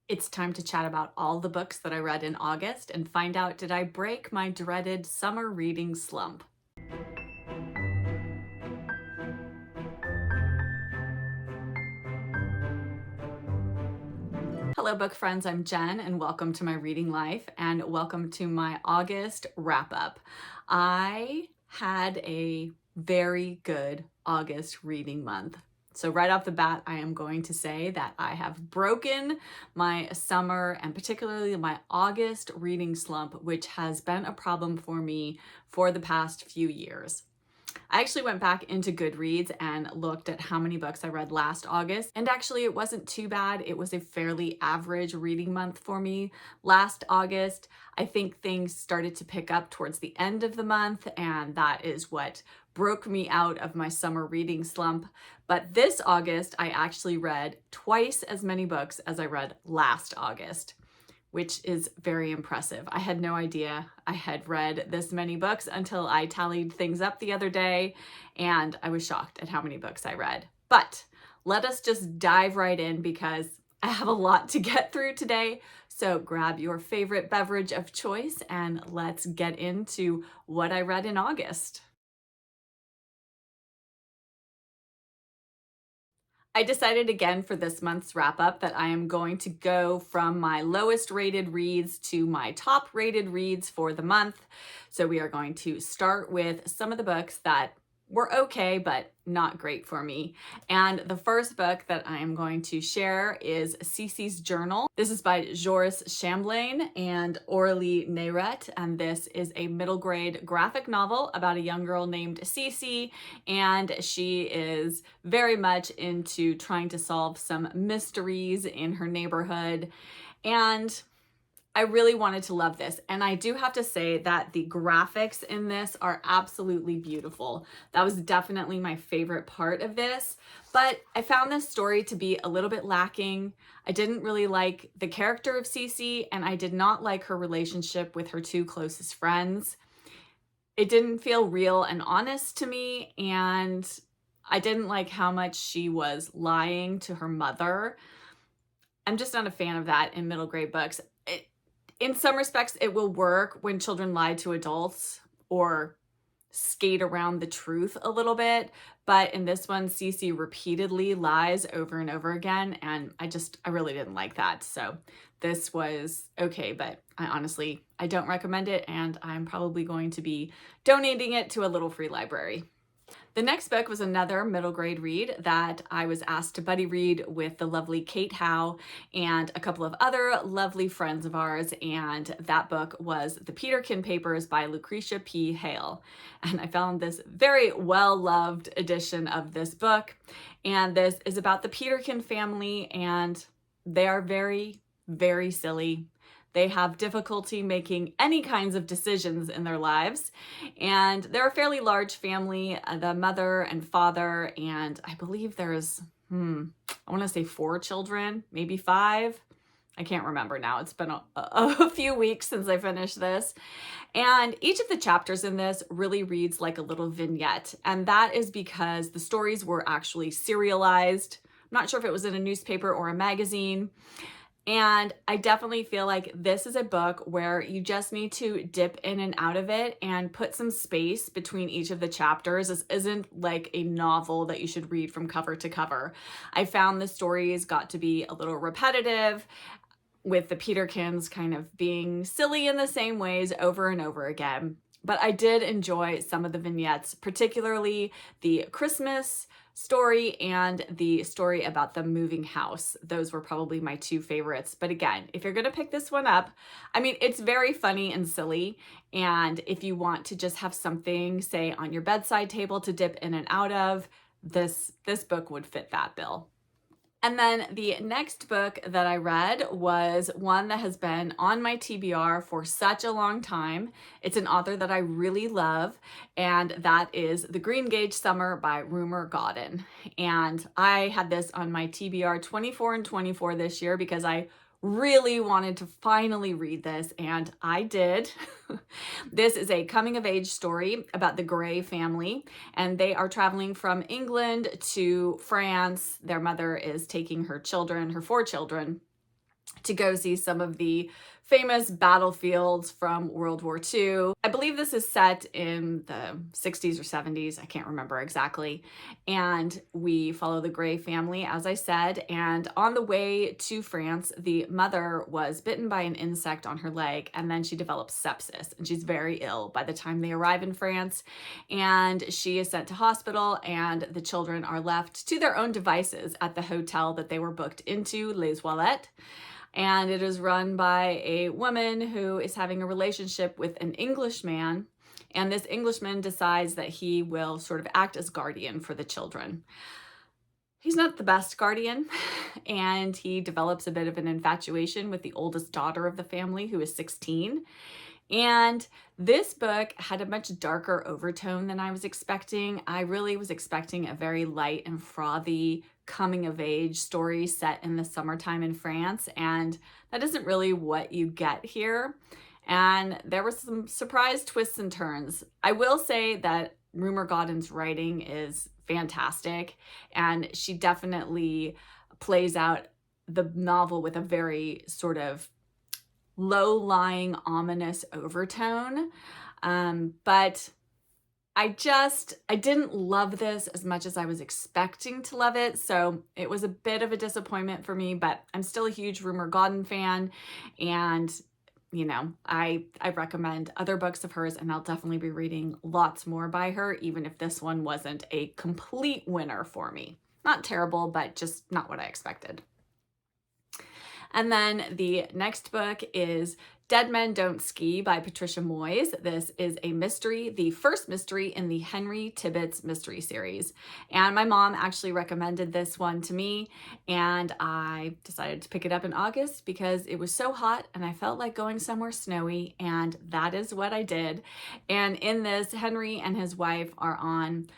It's time to chat about all the books that I read in August and find out, did I break my dreaded summer reading slump? Hello, book friends. I'm Jen, and welcome to my reading life, and welcome to my August wrap up. I had a very good August reading month. So right off the bat, I am going to say that I have broken my summer and particularly my August reading slump, which has been a problem for me for the past few years. I actually went back into Goodreads and looked at how many books I read last August, and actually it wasn't too bad. It was a fairly average reading month for me last August. I think things started to pick up towards the end of the month, and that is what broke me out of my summer reading slump. But this August, I actually read twice as many books as I read last August, which is very impressive. I had no idea I had read this many books until I tallied things up the other day, and I was shocked at how many books I read. But let us just dive right in because I have a lot to get through today. So grab your favorite beverage of choice and let's get into what I read in August. I decided again for this month's wrap up that I am going to go from my lowest rated reads to my top rated reads for the month. So we are going to start with some of the books that were okay, but not great for me. And the first book that I am going to share is CCEs Journal. This is by Joris Chamblain and Aurélie Neyret, and this is a middle grade graphic novel about a young girl named Cece, and she is very much into trying to solve some mysteries in her neighborhood. And I really wanted to love this. And I do have to say that the graphics in this are absolutely beautiful. That was definitely my favorite part of this. But I found this story to be a little bit lacking. I didn't really like the character of Cece, and I did not like her relationship with her two closest friends. It didn't feel real and honest to me, and I didn't like how much she was lying to her mother. I'm just not a fan of that in middle grade books. In some respects, it will work when children lie to adults or skate around the truth a little bit. But in this one, Cece repeatedly lies over and over again. And I really didn't like that. So this was okay, but I don't recommend it. And I'm probably going to be donating it to a little free library. The next book was another middle grade read that I was asked to buddy read with the lovely Kate Howe and a couple of other lovely friends of ours, and that book was The Peterkin Papers by Lucretia P. Hale. And I found this very well-loved edition of this book, and this is about the Peterkin family, and they are very, very silly. They have difficulty making any kinds of decisions in their lives. And they're a fairly large family, the mother and father, and I believe there's, I want to say 4 children, maybe 5. I can't remember now. It's been a few weeks since I finished this. And each of the chapters in this really reads like a little vignette. And that is because the stories were actually serialized. I'm not sure if it was in a newspaper or a magazine. And I definitely feel like this is a book where you just need to dip in and out of it and put some space between each of the chapters. This isn't like a novel that you should read from cover to cover. I found the stories got to be a little repetitive, with the Peterkins kind of being silly in the same ways over and over again. But I did enjoy some of the vignettes, particularly the Christmas story and the story about the moving house. Those were probably my 2 favorites. But again, if you're going to pick this one up, it's very funny and silly. And if you want to just have something, say, on your bedside table to dip in and out of, this book would fit that bill. And then the next book that I read was one that has been on my TBR for such a long time. It's an author that I really love, and that is The Greengage Summer by Rumer Godden. And I had this on my TBR 24 and 24 this year because I really wanted to finally read this, and I did. This is a coming of age story about the Gray family, and they are traveling from England to France. Their mother is taking her 4 children, to go see some of the famous battlefields from World War II. I believe this is set in the 60s or 70s, I can't remember exactly. And we follow the Gray family, as I said, and on the way to France, the mother was bitten by an insect on her leg, and then she develops sepsis, and she's very ill by the time they arrive in France, and she is sent to hospital, and the children are left to their own devices at the hotel that they were booked into, Les Ouellettes. And it is run by a woman who is having a relationship with an Englishman. And this Englishman decides that he will sort of act as guardian for the children. He's not the best guardian, and he develops a bit of an infatuation with the oldest daughter of the family, who is 16. And this book had a much darker overtone than I was expecting. I really was expecting a very light and frothy coming of age story set in the summertime in France, and that isn't really what you get here. And there were some surprise twists and turns. I will say that Rumer Godden's writing is fantastic, and she definitely plays out the novel with a very sort of low-lying, ominous overtone. But I didn't love this as much as I was expecting to love it, so it was a bit of a disappointment for me, but I'm still a huge Rumer Godden fan, and you know, I recommend other books of hers, and I'll definitely be reading lots more by her, even if this one wasn't a complete winner for me. Not terrible, but just not what I expected. And then the next book is Dead Men Don't Ski by Patricia Moyes. This is a mystery, the first mystery in the Henry Tibbetts mystery series. And my mom actually recommended this one to me, and I decided to pick it up in August because it was so hot and I felt like going somewhere snowy, and that is what I did. And in this, Henry and his wife are on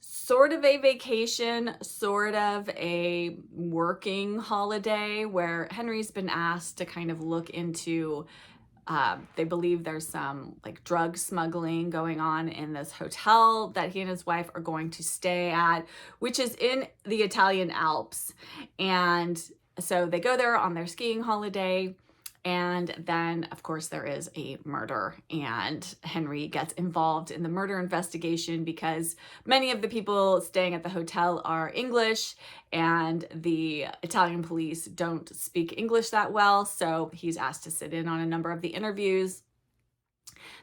sort of a vacation, sort of a working holiday, where Henry's been asked to kind of look into, they believe there's some like drug smuggling going on in this hotel that he and his wife are going to stay at, which is in the Italian Alps. And so they go there on their skiing holiday. And then, of course, there is a murder, and Henry gets involved in the murder investigation because many of the people staying at the hotel are English, and the Italian police don't speak English that well, so he's asked to sit in on a number of the interviews.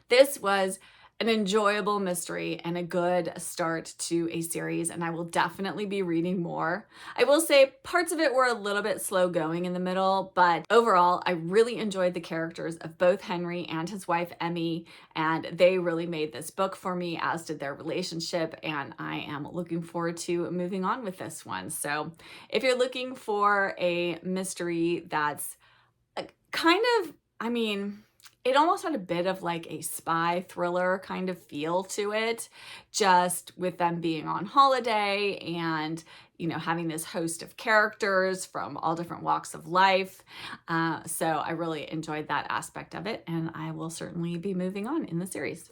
This was an enjoyable mystery and a good start to a series, and I will definitely be reading more. I will say parts of it were a little bit slow going in the middle, but overall, I really enjoyed the characters of both Henry and his wife, Emmy, and they really made this book for me, as did their relationship, and I am looking forward to moving on with this one. So if you're looking for a mystery that's kind of, I mean, it almost had a bit of like a spy thriller kind of feel to it, just with them being on holiday and, you know, having this host of characters from all different walks of life. So I really enjoyed that aspect of it, and I will certainly be moving on in the series.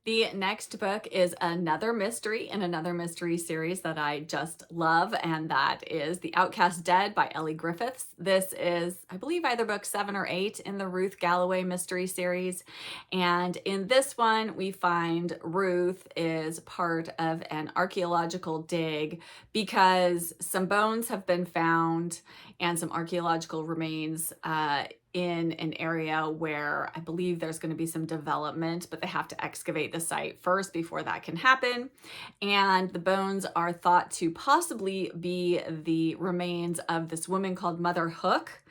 The next book is another mystery in another mystery series that I just love, and that is The Outcast Dead by Ellie Griffiths. This is, I believe, either book 7 or 8 in the Ruth Galloway mystery series. And in this one, we find Ruth is part of an archaeological dig because some bones have been found and some archaeological remains in an area where I believe there's going to be some development, but they have to excavate the site first before that can happen. And the bones are thought to possibly be the remains of this woman called Mother Hook,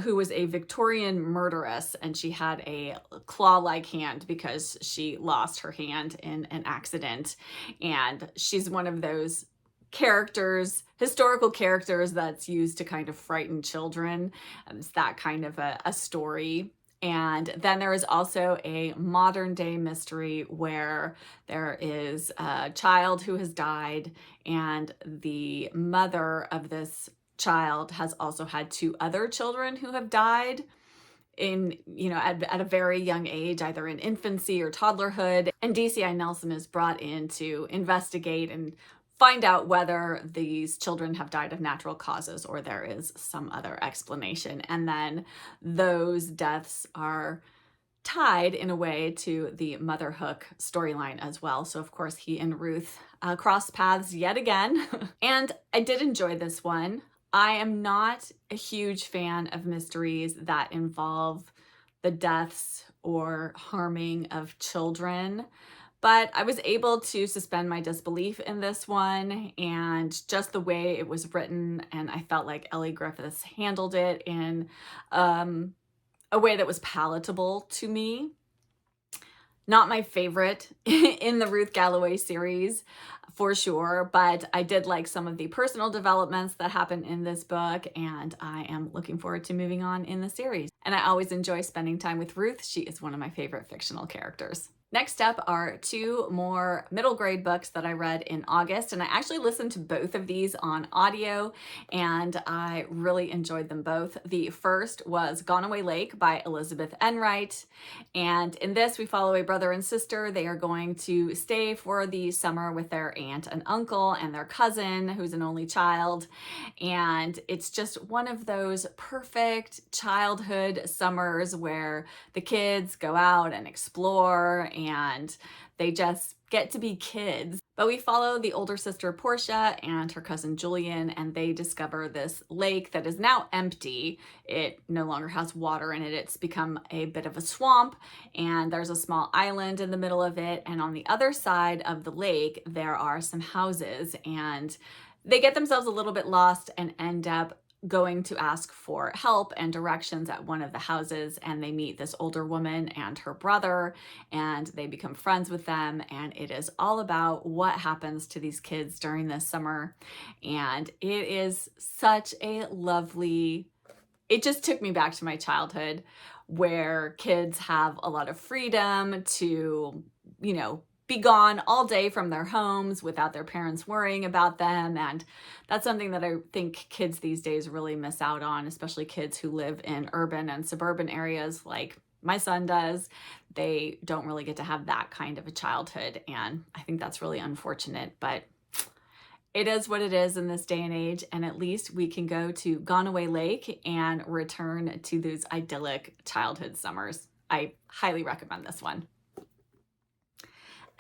who was a Victorian murderess, and she had a claw-like hand because she lost her hand in an accident. And she's one of those characters, historical characters, that's used to kind of frighten children. It's that kind of a story. And then there is also a modern day mystery where there is a child who has died, and the mother of this child has also had 2 other children who have died in, you know, at a very young age, either in infancy or toddlerhood. And DCI Nelson is brought in to investigate and find out whether these children have died of natural causes or there is some other explanation. And then those deaths are tied in a way to the Mother Hook storyline as well. So of course he and Ruth cross paths yet again. And I did enjoy this one. I am not a huge fan of mysteries that involve the deaths or harming of children, but I was able to suspend my disbelief in this one, and just the way it was written, and I felt like Ellie Griffiths handled it in a way that was palatable to me. Not my favorite in the Ruth Galloway series, for sure, but I did like some of the personal developments that happen in this book, and I am looking forward to moving on in the series. And I always enjoy spending time with Ruth. She is one of my favorite fictional characters. Next up are two more middle grade books that I read in August, and I actually listened to both of these on audio, and I really enjoyed them both. The first was Goneway Lake by Elizabeth Enright, and in this we follow a brother and sister. They are going to stay for the summer with their aunt and uncle and their cousin, who's an only child, and it's just one of those perfect childhood summers where the kids go out and explore and they just get to be kids. But we follow the older sister Portia and her cousin Julian, and they discover this lake that is now empty. It no longer has water in it. It's become a bit of a swamp, and there's a small island in the middle of it. And on the other side of the lake, there are some houses, and they get themselves a little bit lost and end up going to ask for help and directions at one of the houses, and they meet this older woman and her brother, and they become friends with them, and it is all about what happens to these kids during this summer. And it is such a lovely, it just took me back to my childhood where kids have a lot of freedom to, you know, be gone all day from their homes without their parents worrying about them. And that's something that I think kids these days really miss out on, especially kids who live in urban and suburban areas like my son does. They don't really get to have that kind of a childhood, and I think that's really unfortunate, but it is what it is in this day and age, and at least we can go to Goneway Lake and return to those idyllic childhood summers. I highly recommend this one.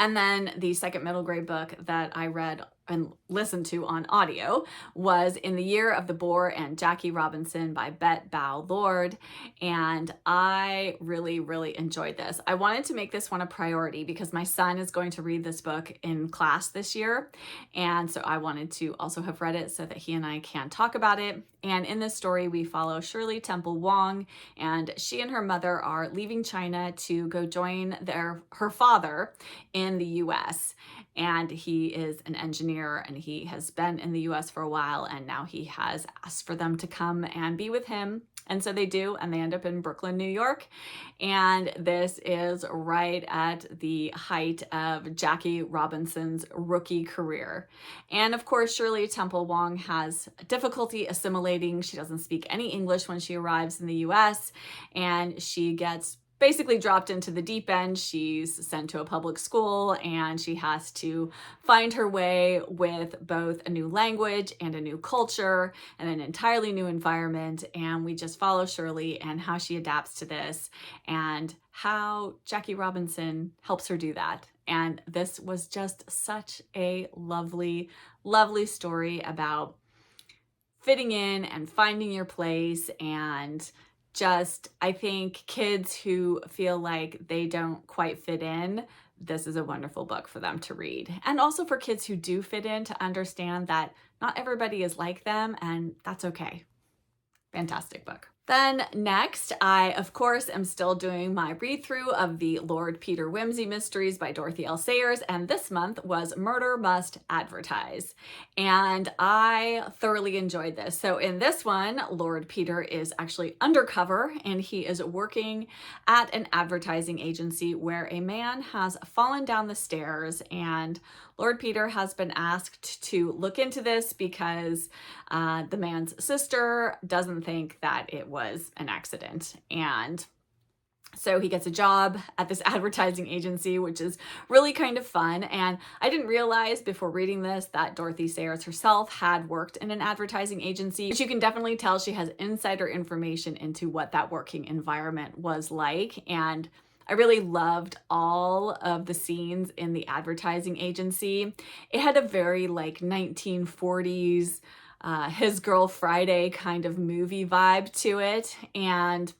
And then the second middle grade book that I read and listened to on audio was In the Year of the Boar and Jackie Robinson by Bet Bao Lord. And I really, really enjoyed this. I wanted to make this one a priority because my son is going to read this book in class this year. And so I wanted to also have read it so that he and I can talk about it. And in this story, we follow Shirley Temple Wong, and she and her mother are leaving China to go join her father in the US. And he is an engineer, and he has been in the US for a while, and now he has asked for them to come and be with him. And so they do, and they end up in Brooklyn, New York. And this is right at the height of Jackie Robinson's rookie career. And of course, Shirley Temple Wong has difficulty assimilating. She doesn't speak any English when she arrives in the US, and she gets basically dropped into the deep end. She's sent to a public school, and she has to find her way with both a new language and a new culture and an entirely new environment. And we just follow Shirley and how she adapts to this and how Jackie Robinson helps her do that. And this was just such a lovely, lovely story about fitting in and finding your place, and just, I think kids who feel like they don't quite fit in, this is a wonderful book for them to read. And also for kids who do fit in, to understand that not everybody is like them, and that's okay. Fantastic book. Then next, I, of course, am still doing my read-through of the Lord Peter Wimsey Mysteries by Dorothy L. Sayers, and this month was Murder Must Advertise. And I thoroughly enjoyed this. So in this one, Lord Peter is actually undercover, and he is working at an advertising agency where a man has fallen down the stairs, and Lord Peter has been asked to look into this because the man's sister doesn't think that it was an accident. And So he gets a job at this advertising agency, which is really kind of fun. And I didn't realize before reading this that Dorothy Sayers herself had worked in an advertising agency, but you can definitely tell she has insider information into what that working environment was like. And I really loved all of the scenes in the advertising agency. It had a very like 1940s, His Girl Friday kind of movie vibe to it. And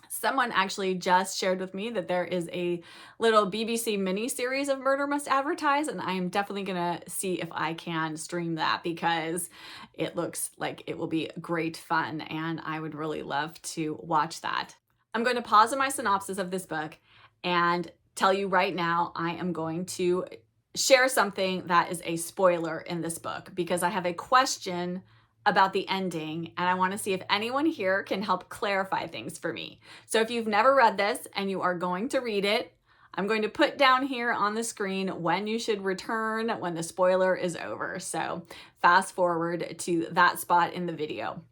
someone actually just shared with me that there is a little BBC mini-series of Murder Must Advertise, and I am definitely gonna see if I can stream that because it looks like it will be great fun and I would really love to watch that. I'm going to pause on my synopsis of this book and tell you right now I am going to share something that is a spoiler in this book because I have a question about the ending and I want to see if anyone here can help clarify things for me. So if you've never read this and you are going to read it, I'm going to put down here on the screen when you should return when the spoiler is over. So fast forward to that spot in the video.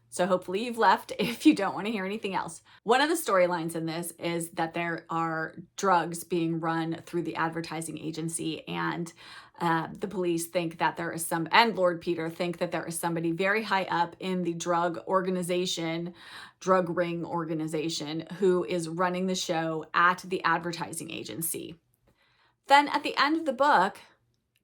So hopefully you've left if you don't want to hear anything else. One of the storylines in this is that there are drugs being run through the advertising agency, and the police think that there is and Lord Peter think that there is somebody very high up in the drug ring organization, who is running the show at the advertising agency. Then at the end of the book,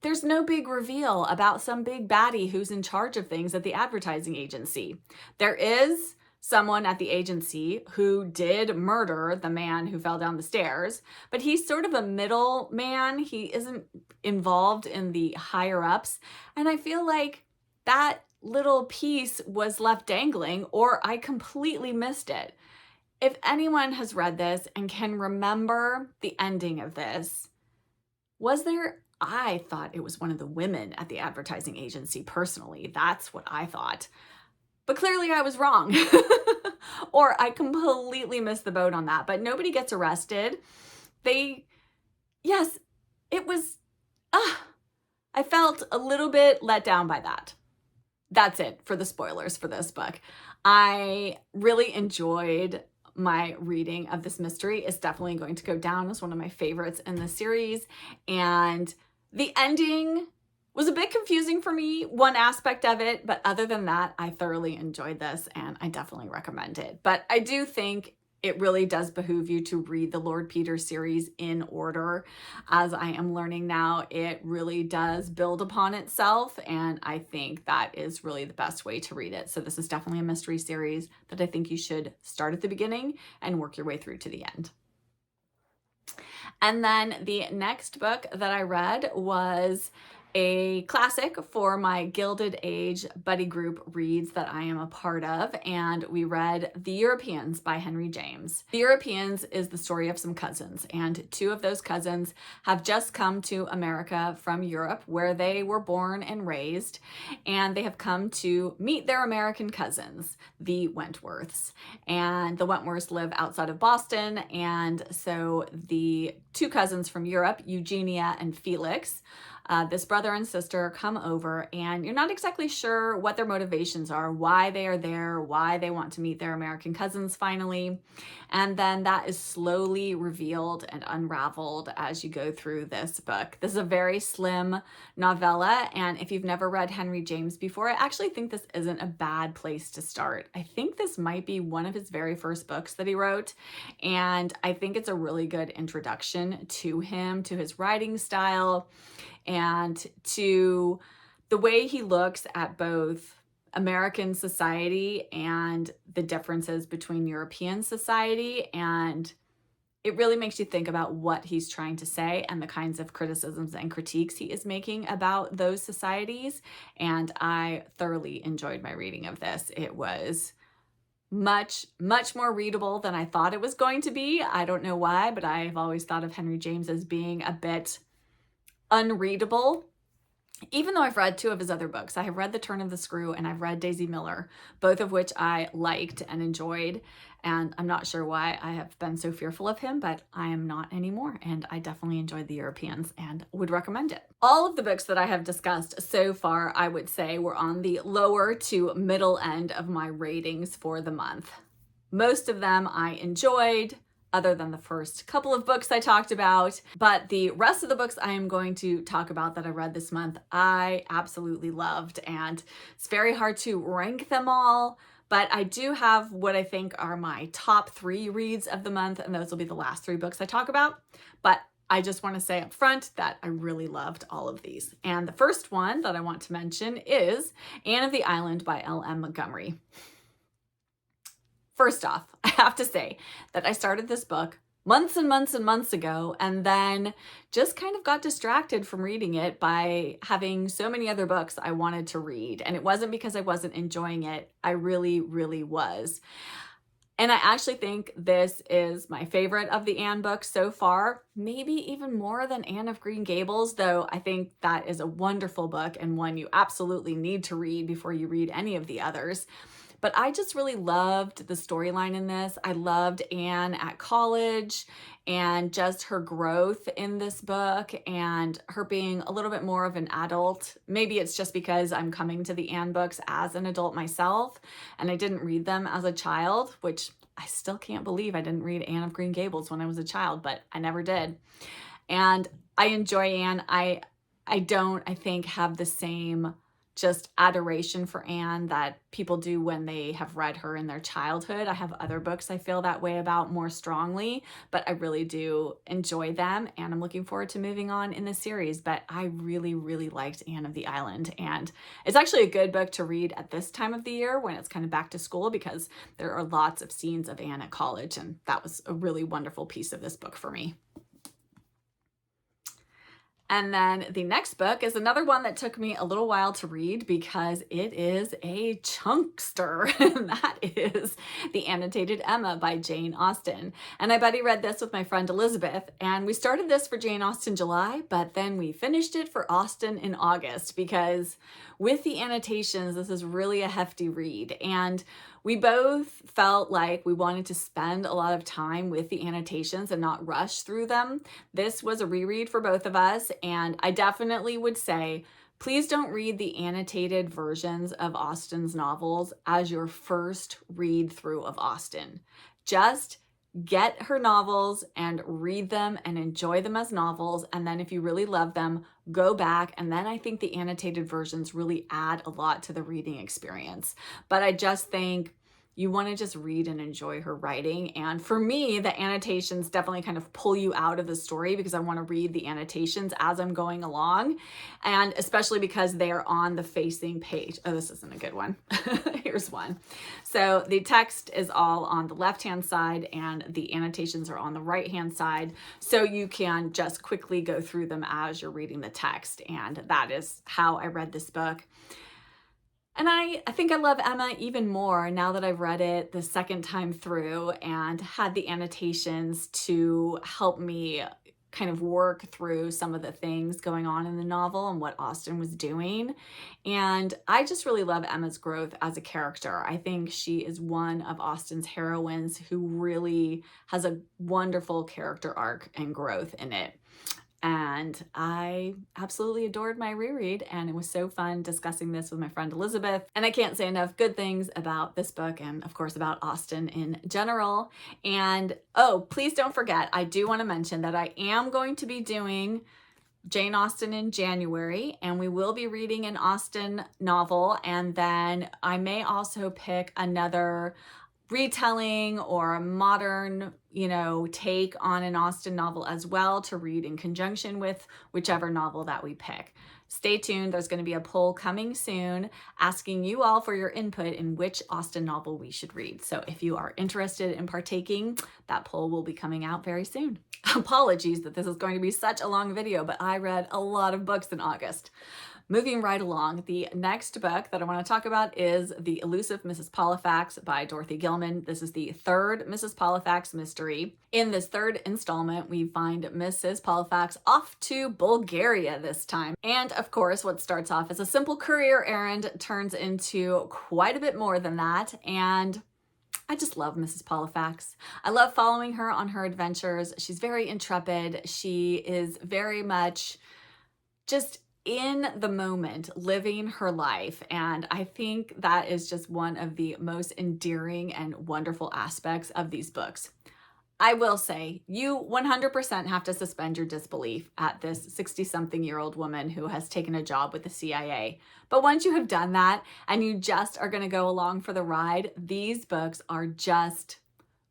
there's no big reveal about some big baddie who's in charge of things at the advertising agency. There is someone at the agency who did murder the man who fell down the stairs, but he's sort of a middle man. He isn't involved in the higher ups. And I feel like that little piece was left dangling, or I completely missed it. If anyone has read this and can remember the ending of this, I thought it was one of the women at the advertising agency personally. That's what I thought. But clearly I was wrong. Or I completely missed the boat on that. But nobody gets arrested. Yes, it was, I felt a little bit let down by that. That's it for the spoilers for this book. I really enjoyed my reading of this mystery. It's definitely going to go down as one of my favorites in the series. And the ending was a bit confusing for me, one aspect of it, but other than that, I thoroughly enjoyed this and I definitely recommend it. But I do think it really does behoove you to read the Lord Peter series in order. As I am learning now, it really does build upon itself, and I think that is really the best way to read it. So this is definitely a mystery series that I think you should start at the beginning and work your way through to the end. And then the next book that I read was a classic for my Gilded Age buddy group reads that I am a part of, and we read The Europeans by Henry James. The Europeans is the story of some cousins, and two of those cousins have just come to America from Europe, where they were born and raised, and they have come to meet their American cousins, the Wentworths. And the Wentworths live outside of Boston, and so the two cousins from Europe, Eugenia and Felix, this brother and sister come over, and you're not exactly sure what their motivations are, why they are there, why they want to meet their American cousins finally. And then that is slowly revealed and unraveled as you go through this book. This is a very slim novella, and if you've never read Henry James before, I actually think this isn't a bad place to start. I think this might be one of his very first books that he wrote, and I think it's a really good introduction to him, to his writing style, and to the way he looks at both American society and the differences between European society. And it really makes you think about what he's trying to say and the kinds of criticisms and critiques he is making about those societies. And I thoroughly enjoyed my reading of this. It was much, much more readable than I thought it was going to be. I don't know why, but I've always thought of Henry James as being a bit unreadable, even though I've read two of his other books. I have read The Turn of the Screw and I've read Daisy Miller, both of which I liked and enjoyed. And I'm not sure why I have been so fearful of him, but I am not anymore. And I definitely enjoyed The Europeans and would recommend it. All of the books that I have discussed so far, I would say, were on the lower to middle end of my ratings for the month. Most of them I enjoyed, other than the first couple of books I talked about. But the rest of the books I am going to talk about that I read this month, I absolutely loved. And it's very hard to rank them all, but I do have what I think are my top 3 reads of the month, and those will be the last 3 books I talk about. But I just want to say up front that I really loved all of these. And the first one that I want to mention is Anne of the Island by L.M. Montgomery. First off, I have to say that I started this book months and months and months ago, and then just kind of got distracted from reading it by having so many other books I wanted to read. And it wasn't because I wasn't enjoying it. I really, really was. And I actually think this is my favorite of the Anne books so far, maybe even more than Anne of Green Gables, though I think that is a wonderful book and one you absolutely need to read before you read any of the others. But I just really loved the storyline in this. I loved Anne at college and just her growth in this book and her being a little bit more of an adult. Maybe it's just because I'm coming to the Anne books as an adult myself and I didn't read them as a child, which I still can't believe I didn't read Anne of Green Gables when I was a child, but I never did. And I enjoy Anne. I don't, I think, have the same just adoration for Anne that people do when they have read her in their childhood. I have other books I feel that way about more strongly, but I really do enjoy them, and I'm looking forward to moving on in the series. But I really, really liked Anne of the Island, and it's actually a good book to read at this time of the year when it's kind of back to school, because there are lots of scenes of Anne at college, and that was a really wonderful piece of this book for me. And then the next book is another one that took me a little while to read because it is a chunkster, and that is The Annotated Emma by Jane Austen. And I buddy read this with my friend Elizabeth, and we started this for Jane Austen July, but then we finished it for Austen in August because with the annotations, this is really a hefty read. And we both felt like we wanted to spend a lot of time with the annotations and not rush through them. This was a reread for both of us, and I definitely would say, please don't read the annotated versions of Austen's novels as your first read through of Austen. Just get her novels and read them and enjoy them as novels. And then if you really love them, go back. And then I think the annotated versions really add a lot to the reading experience. But I just think you want to just read and enjoy her writing. And for me, the annotations definitely kind of pull you out of the story because I want to read the annotations as I'm going along. And especially because they are on the facing page. Oh, this isn't a good one. Here's one. So the text is all on the left-hand side and the annotations are on the right-hand side. So you can just quickly go through them as you're reading the text. And that is how I read this book. And I think I love Emma even more now that I've read it the second time through and had the annotations to help me kind of work through some of the things going on in the novel and what Austen was doing. And I just really love Emma's growth as a character. I think she is one of Austen's heroines who really has a wonderful character arc and growth in it. And I absolutely adored my reread, and it was so fun discussing this with my friend Elizabeth. And I can't say enough good things about this book and of course about Austen in general. And oh, please don't forget, I do want to mention that I am going to be doing Jane Austen in January, and we will be reading an Austen novel, and then I may also pick another retelling or a modern, take on an Austen novel as well to read in conjunction with whichever novel that we pick. Stay tuned. There's going to be a poll coming soon asking you all for your input in which Austen novel we should read. So if you are interested in partaking, that poll will be coming out very soon. Apologies that this is going to be such a long video, but I read a lot of books in August. Moving right along, the next book that I want to talk about is The Elusive Mrs. Polifax by Dorothy Gilman. This is the third Mrs. Polifax mystery. In this third installment, we find Mrs. Polifax off to Bulgaria this time. And of course, what starts off as a simple career errand turns into quite a bit more than that. And I just love Mrs. Polifax. I love following her on her adventures. She's very intrepid. She is very much just in the moment, living her life. And I think that is just one of the most endearing and wonderful aspects of these books. I will say, you 100% have to suspend your disbelief at this 60-something-year-old woman who has taken a job with the CIA. But once you have done that and you just are going to go along for the ride, these books are just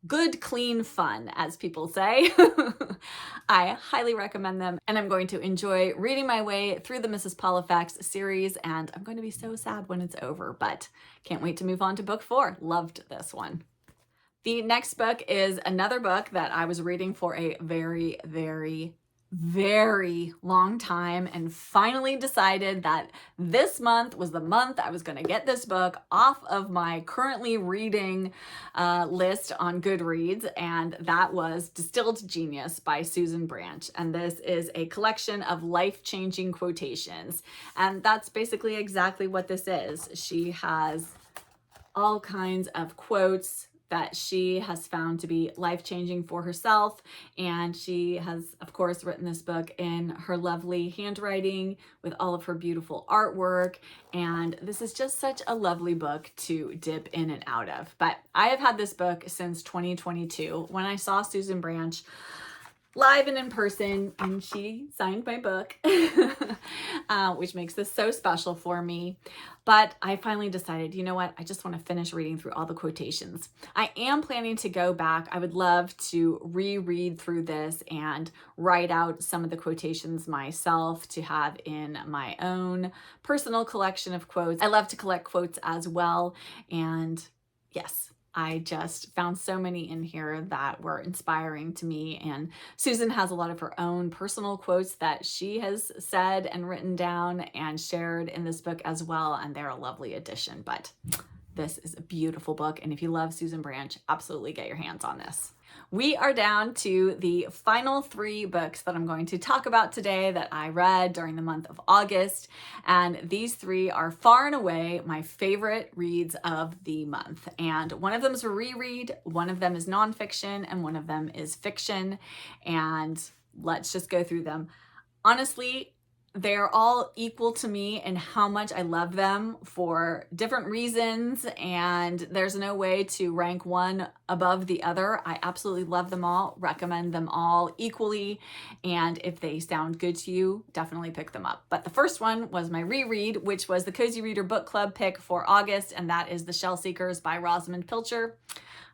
good, clean fun, as people say. I highly recommend them, and I'm going to enjoy reading my way through the Mrs. Polifax series, and I'm going to be so sad when it's over, but can't wait to move on to book 4. Loved this one. The next book is another book that I was reading for a very, very, very long time, and finally decided that this month was the month I was going to get this book off of my currently reading list on Goodreads, and that was Distilled Genius by Susan Branch. And this is a collection of life-changing quotations, and that's basically exactly what this is. She has all kinds of quotes that she has found to be life-changing for herself. And she has, of course, written this book in her lovely handwriting with all of her beautiful artwork. And this is just such a lovely book to dip in and out of. But I have had this book since 2022 when I saw Susan Branch live and in person, and she signed my book, which makes this so special for me. But I finally decided, you know what, I just want to finish reading through all the quotations. I am planning to go back. I would love to reread through this and write out some of the quotations myself to have in my own personal collection of quotes. I love to collect quotes as well, and yes, I just found so many in here that were inspiring to me. And Susan has a lot of her own personal quotes that she has said and written down and shared in this book as well. And they're a lovely addition. But this is a beautiful book. And if you love Susan Branch, absolutely get your hands on this. We are down to the final 3 books that I'm going to talk about today that I read during the month of August. And these 3 are far and away my favorite reads of the month. And one of them is a reread, one of them is nonfiction, and one of them is fiction. And let's just go through them. Honestly, they're all equal to me in how much I love them for different reasons, and there's no way to rank one above the other. I absolutely love them all, recommend them all equally, and if they sound good to you, definitely pick them up. But the first one was my reread, which was the Cozy Reader Book Club pick for August, and that is The Shell Seekers by Rosamund Pilcher.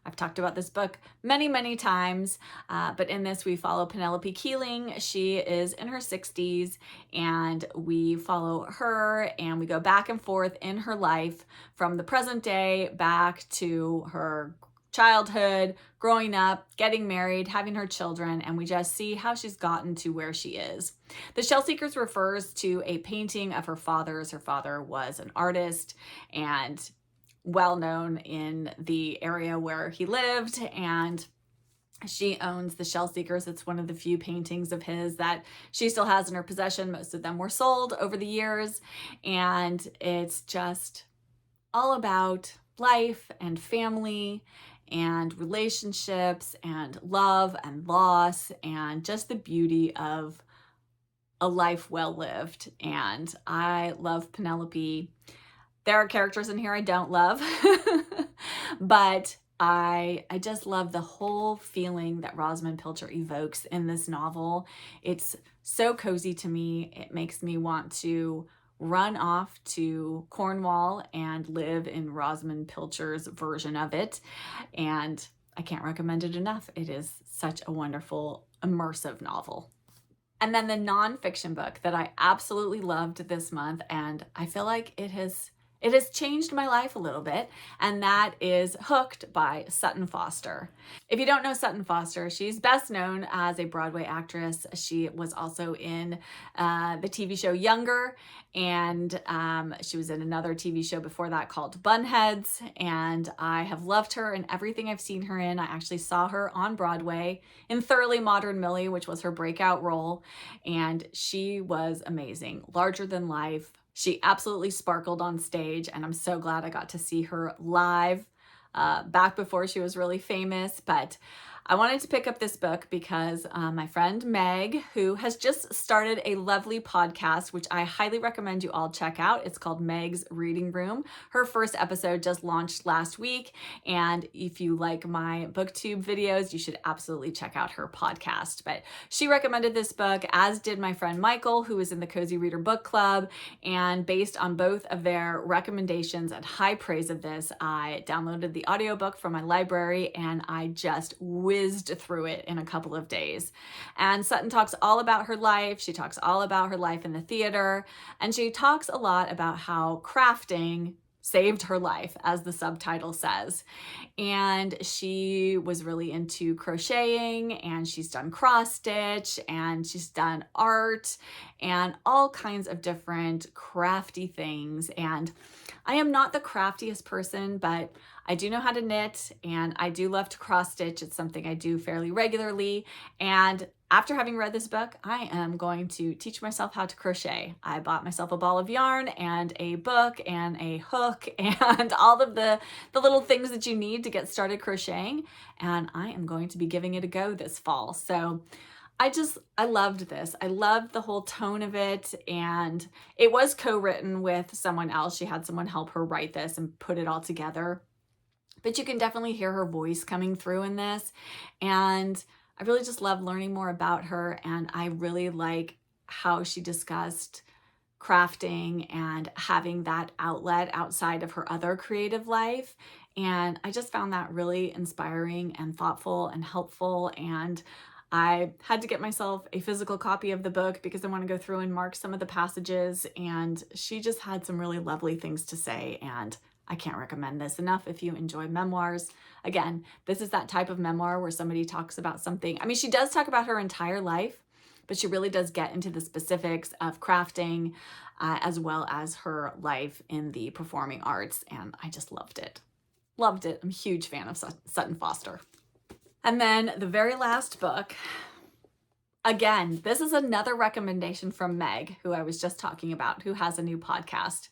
I've talked about this book many, many times, but in this we follow Penelope Keeling. She is in her 60s, and we follow her and we go back and forth in her life from the present day back to her childhood, growing up, getting married, having her children, and we just see how she's gotten to where she is. The Shell Seekers refers to a painting of her father's. Her father was an artist and well known in the area where he lived, and she owns the Shell Seekers. It's one of the few paintings of his that she still has in her possession. Most of them were sold over the years, and it's just all about life and family and relationships and love and loss and just the beauty of a life well lived. And I love Penelope. There are characters in here I don't love, but I just love the whole feeling that Rosamund Pilcher evokes in this novel. It's so cozy to me. It makes me want to run off to Cornwall and live in Rosamund Pilcher's version of it. And I can't recommend it enough. It is such a wonderful, immersive novel. And then the nonfiction book that I absolutely loved this month, and I feel like it has changed my life a little bit, and that is Hooked by Sutton Foster. If you don't know Sutton Foster, she's best known as a Broadway actress. She was also in the TV show Younger, and she was in another TV show before that called Bunheads, and I have loved her in everything I've seen her in. I actually saw her on Broadway in Thoroughly Modern Millie, which was her breakout role, and she was amazing, larger than life. She absolutely sparkled on stage, and I'm so glad I got to see her live back before she was really famous. But I wanted to pick up this book because my friend Meg, who has just started a lovely podcast, which I highly recommend you all check out. It's called Meg's Reading Room. Her first episode just launched last week. And if you like my booktube videos, you should absolutely check out her podcast. But she recommended this book, as did my friend Michael, who is in the Cozy Reader Book Club. And based on both of their recommendations and high praise of this, I downloaded the audiobook from my library and I just whizzed through it in a couple of days. And Sutton talks all about her life. She talks all about her life in the theater. And she talks a lot about how crafting saved her life, as the subtitle says. And she was really into crocheting, and she's done cross stitch, and she's done art and all kinds of different crafty things. And I am not the craftiest person, but I do know how to knit, and I do love to cross stitch. It's something I do fairly regularly. And after having read this book, I am going to teach myself how to crochet. I bought myself a ball of yarn and a book and a hook and all of the little things that you need to get started crocheting. And I am going to be giving it a go this fall. So I loved this. I loved the whole tone of it. And it was co-written with someone else. She had someone help her write this and put it all together. But you can definitely hear her voice coming through in this. And I really just love learning more about her, and I really like how she discussed crafting and having that outlet outside of her other creative life. And I just found that really inspiring and thoughtful and helpful. And I had to get myself a physical copy of the book because I want to go through and mark some of the passages. And she just had some really lovely things to say, and I can't recommend this enough if you enjoy memoirs. Again, this is that type of memoir where somebody talks about something. I mean, she does talk about her entire life, but she really does get into the specifics of crafting as well as her life in the performing arts. And I just loved it. Loved it. I'm a huge fan of Sutton Foster. And then the very last book, again, this is another recommendation from Meg, who I was just talking about, who has a new podcast.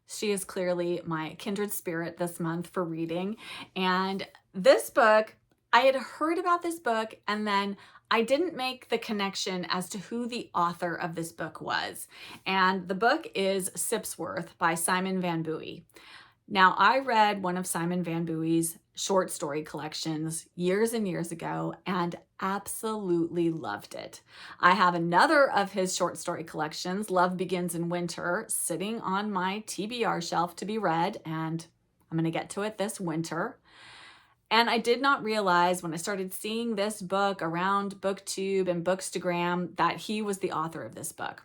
She is clearly my kindred spirit this month for reading. And this book, I had heard about this book, and then I didn't make the connection as to who the author of this book was. And the book is Sipw Worth by Simon Van Buie. Now, I read one of Simon Van Buie's short story collections years and years ago and absolutely loved it. I have another of his short story collections, Love Begins in Winter, sitting on my TBR shelf to be read, and I'm going to get to it this winter. And I did not realize when I started seeing this book around BookTube and Bookstagram that he was the author of this book.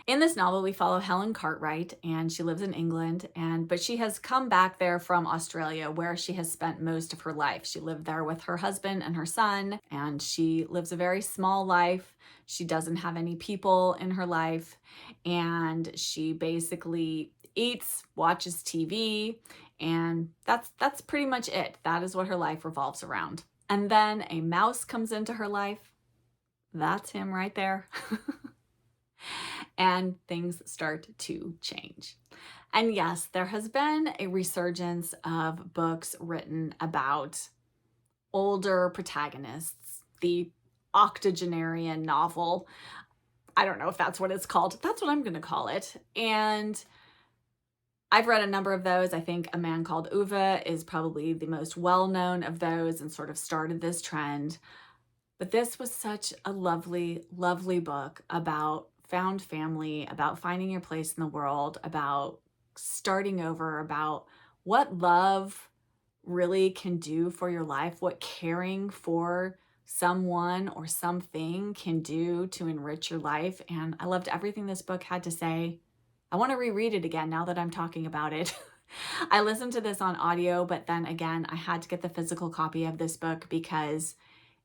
In this novel, we follow Helen Cartwright, and she lives in England, but she has come back there from Australia, where she has spent most of her life. She lived there with her husband and her son, and she lives a very small life. She doesn't have any people in her life, and she basically eats, watches TV, and that's pretty much it. That is what her life revolves around. And then a mouse comes into her life. That's him right there. And things start to change. And yes, there has been a resurgence of books written about older protagonists, the octogenarian novel. I don't know if that's what it's called. That's what I'm going to call it. And I've read a number of those. I think A Man Called Ove is probably the most well-known of those and sort of started this trend. But this was such a lovely, lovely book about found family, about finding your place in the world, about starting over, about what love really can do for your life, what caring for someone or something can do to enrich your life. And I loved everything this book had to say. I want to reread it again now that I'm talking about it. I listened to this on audio, but then again, I had to get the physical copy of this book because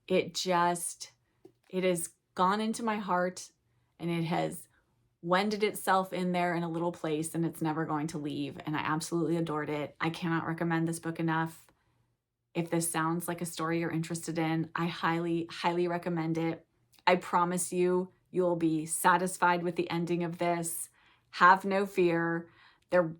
it has gone into my heart, and it has wended itself in there in a little place, and it's never going to leave. And I absolutely adored it. I cannot recommend this book enough. If this sounds like a story you're interested in, I highly, highly recommend it. I promise you, you'll be satisfied with the ending of this. Have no fear. There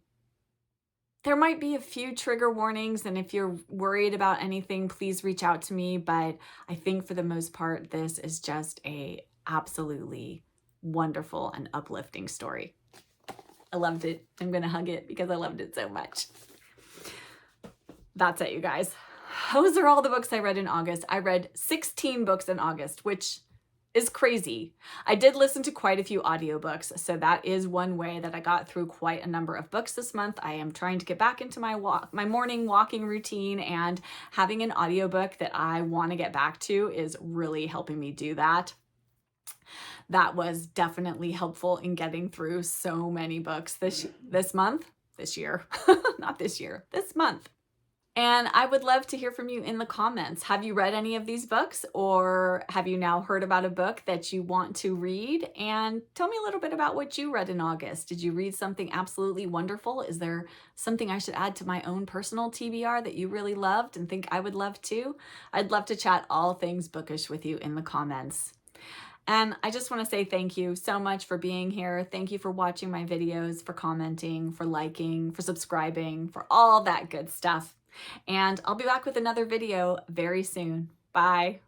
There might be a few trigger warnings, and if you're worried about anything, please reach out to me. But I think for the most part, this is just a absolutely wonderful and uplifting story. I loved it. I'm gonna hug it because I loved it so much. That's it, you guys. Those are all the books I read in August. I read 16 books in August, which is crazy. I did listen to quite a few audiobooks, so that is one way that I got through quite a number of books this month. I am trying to get back into my morning walking routine, and having an audiobook that I want to get back to is really helping me do that. That was definitely helpful in getting through so many books this month, this year, not this year, this month. And I would love to hear from you in the comments. Have you read any of these books, or have you now heard about a book that you want to read? And tell me a little bit about what you read in August. Did you read something absolutely wonderful? Is there something I should add to my own personal TBR that you really loved and think I would love too? I'd love to chat all things bookish with you in the comments. And I just want to say thank you so much for being here. Thank you for watching my videos, for commenting, for liking, for subscribing, for all that good stuff. And I'll be back with another video very soon. Bye.